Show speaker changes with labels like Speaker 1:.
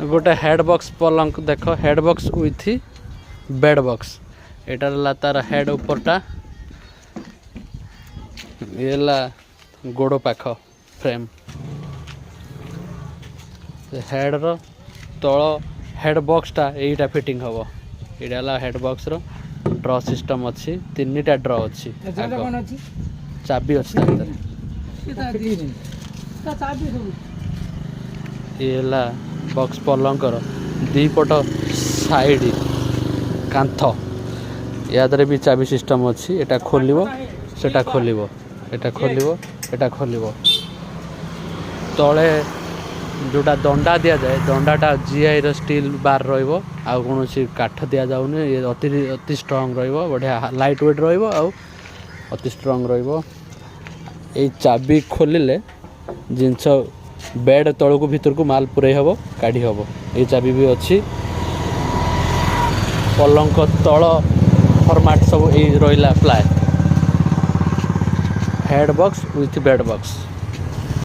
Speaker 1: गोटे head box पलंग देख head box with bed box एटार तार हेड उपरटा ये गोड़ पाख फ्रेम हेड रो तल हेड बॉक्सटा यहीटा फिटिंग हम यहाँ हेड बॉक्स रो ड्र सिस्टम अच्छी 3टा ड्र अच्छी चाबी अच्छी ये बॉक्स पलंकर दीपट साइड कांथ यादरे भी चाबी सिस्टम अच्छी एटा खोलिबो सेटा खोलिबो एटा खोलिबो एटा खोलिबो तले जोटा दंडा दि जाए दंडाटा जीआई रो स्टील बार रहिबो आ कोनोसी काठ दिया जाउनी ये अति स्ट्रांग रहिबो बढ़िया लाइट वेट रहिबो आ अति स्ट्रांग रहिबो ए चाबी खोलिले जिंस बेड तलू भीतर को माल पुरई हम काढ़ी हम ये चाबी भी अच्छी पलंक तल फॉर्मेट सब यही रहा ply head box with bed box.